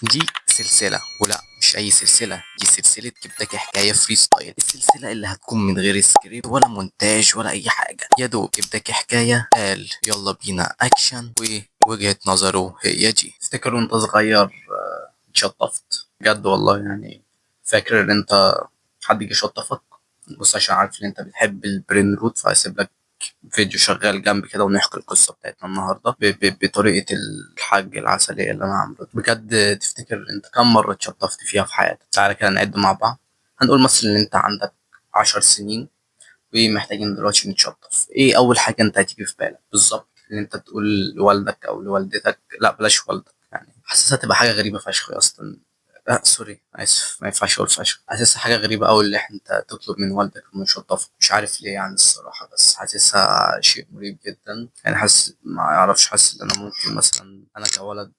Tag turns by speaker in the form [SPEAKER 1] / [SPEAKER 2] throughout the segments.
[SPEAKER 1] دي سلسلة، ولا مش أي سلسلة، دي سلسلة كبداكي حكاية فري ستايل. السلسلة اللي هتكون من غير سكريبت ولا مونتاج ولا أي حاجة، يا دوب كبداكي حكاية قال يلا بينا أكشن، ووجهة نظره هي دي. افتكر وأنت صغير اتشطفت بجد والله يعني؟ فاكر إن أنت حد يجي يشطفك؟ بص، عشان عارف إن أنت بتحب البرين روت، فهسيب لك فيديو شغال جنبي كده ونحكي القصة بتاعتنا النهاردة بطريقة الحاج العسلية اللي أنا عامله بجد. تفتكر أنت كم مرة اتشطفت فيها في حياتك؟ تعالى كده نعد مع بعض. هنقول مثلا إن أنت عندك 10 سنين ومحتاجين دلوقتي نتشطف. إيه أول حاجة أنت هتيجي في بالك بالظبط؟ إن أنت تقول لوالدك أو لوالدتك، لا بلاش والدك، يعني حاسسها تبقى حاجة غريبة فشخ أصلا. سوري، اسف، ما ينفعش اقول فشخ. حاسسها حاجه غريبه قوي اللي انت تطلب من والدك انه يشطفك، مش عارف ليه يعني الصراحه، بس حاسسها شيء مريب جدا يعني. حاسس ما اعرفش، حاسس ان انا ممكن مثلا انا كولد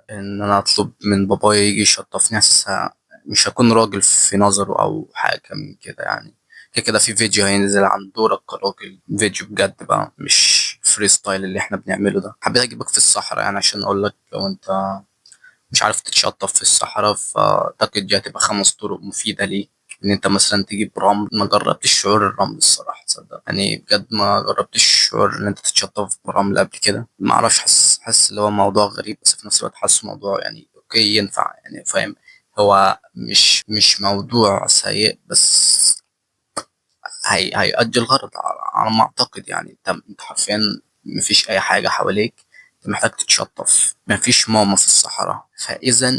[SPEAKER 1] ان انا اطلب من بابايا يجي يشطفني. حاسسها مش هكون راجل في نظره او حاجه من كده يعني. كده كده في فيديو هينزل عن دورك كراجل، فيديو بجد بقى مش فري ستايل اللي احنا بنعمله ده. حبيت اجيبك في الصحراء يعني عشان اقول لك لو انت مش عارف تتشطف في الصحراء، فأعتقد دي هتبقى 5 طرق مفيدة ليك. إن أنت مثلا تجيب رمل. ما جربتش شعور الرمل الصراحة، تصدق يعني بجد ما جربتش شعور إن أنت تتشطف برمل قبل كده. ما أعرفش، حاسس اللي هو موضوع غريب، بس في نفس الوقت حاسه موضوع يعني أوكي ينفع يعني، فاهم؟ هو مش موضوع سيء، بس هيأدي الغرض على ما أعتقد يعني. أنت حرفيا مفيش أي حاجة حواليك، أنت محتاج تتشطف. مفيش ماما في الصحراء، فإذا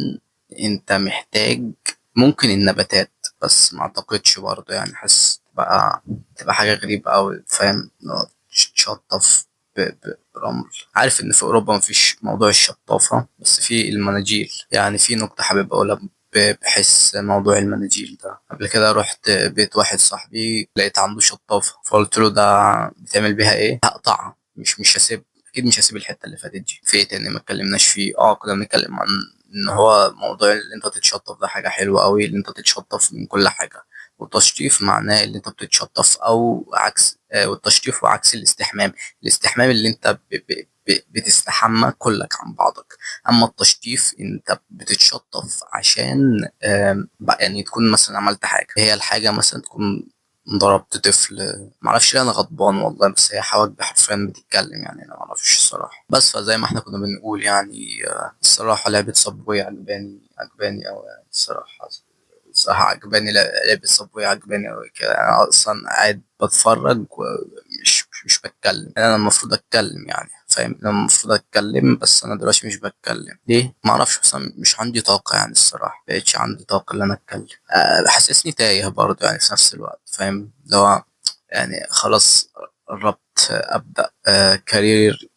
[SPEAKER 1] أنت محتاج ممكن النباتات، بس ما أعتقدش برضه يعني. حاسس تبقى حاجة غريبة أوي، فاهم؟ إنه تتشطف برمل. عارف إن في أوروبا مفيش موضوع الشطافة، بس في المناجيل. يعني في نقطة حابب أقولها بحس موضوع المناجيل ده. قبل كده رحت بيت واحد صاحبي، لقيت عنده شطافة، فقلت له ده بتعمل بيها ايه؟ هقطعها، مش هسيب، اكيد مش هسيب الحتة اللي فاتت دي. في ايه تاني ما اتكلمناش فيه؟ كنا بنتكلم عن ان هو موضوع اللي انت تتشطف ده حاجة حلوة قوي، اللي انت تتشطف من كل حاجة. والتشطيف معناه اللي انت بتتشطف او عكس، والتشطيف وعكس الاستحمام. الاستحمام اللي انت بتستحمى كلك عن بعضك. اما التشطيف انت بتتشطف عشان يعني تكون مثلا عملت حاجه، هي الحاجه مثلا تكون ضربت طفل. معرفش ليه انا غضبان والله، بس هي حواجبي حرفيا بتتكلم يعني، انا معرفش الصراحه. بس فزي ما احنا كنا بنقول يعني، الصراحه لعبه صابوي عجباني اوي يعني الصراحه. الصراحة عجباني لعبة صابوي، عجباني أوي كده. أنا أصلا قاعد بتفرج ومش بتكلم يعني. أنا المفروض أتكلم يعني، فاهم؟ أنا المفروض أتكلم، بس أنا دلوقتي مش بتكلم ليه؟ معرفش، بس أنا مش عندي طاقة يعني الصراحة. مبقتش عندي طاقة إن أنا أتكلم. حاسسني تايه برضه يعني في نفس الوقت، فاهم؟ اللي هو يعني خلاص قربت أبدأ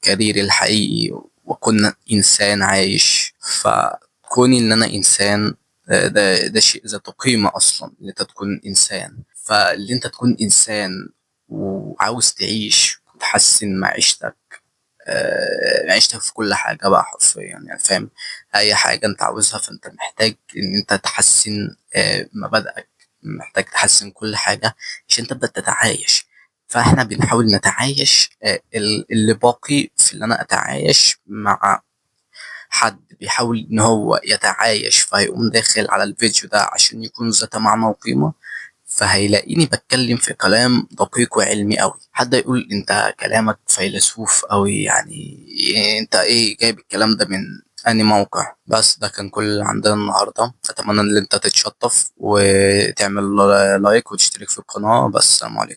[SPEAKER 1] كاريري الحقيقي، وأكون إنسان عايش. فكوني إن أنا إنسان، ده شيء ذات قيمة أصلا، إن أنت تكون إنسان. فاللي أنت تكون إنسان وعاوز تعيش وتحسن معيشتك، معيشتك في كل حاجة بقى حرفيا يعني، فاهم؟ أي حاجة أنت عاوزها، فأنت محتاج إن أنت تحسن مبادئك، محتاج تحسن كل حاجة عشان تبدأ تتعايش. فاحنا بنحاول نتعايش، اللي باقي في اللي انا اتعايش مع حد بيحاول ان هو يتعايش، فهيقوم داخل على الفيديو ده عشان يكون ذات معنى وقيمة. فهيلاقيني بتكلم في كلام دقيق وعلمي قوي. حد يقول انت كلامك فيلسوف قوي يعني، انت ايه جايب الكلام ده من اني موقع؟ بس ده كان كل اللي عندنا النهارده. اتمنى ان انت تتشطف وتعمل لايك وتشترك في القناة. بس سلام عليكم.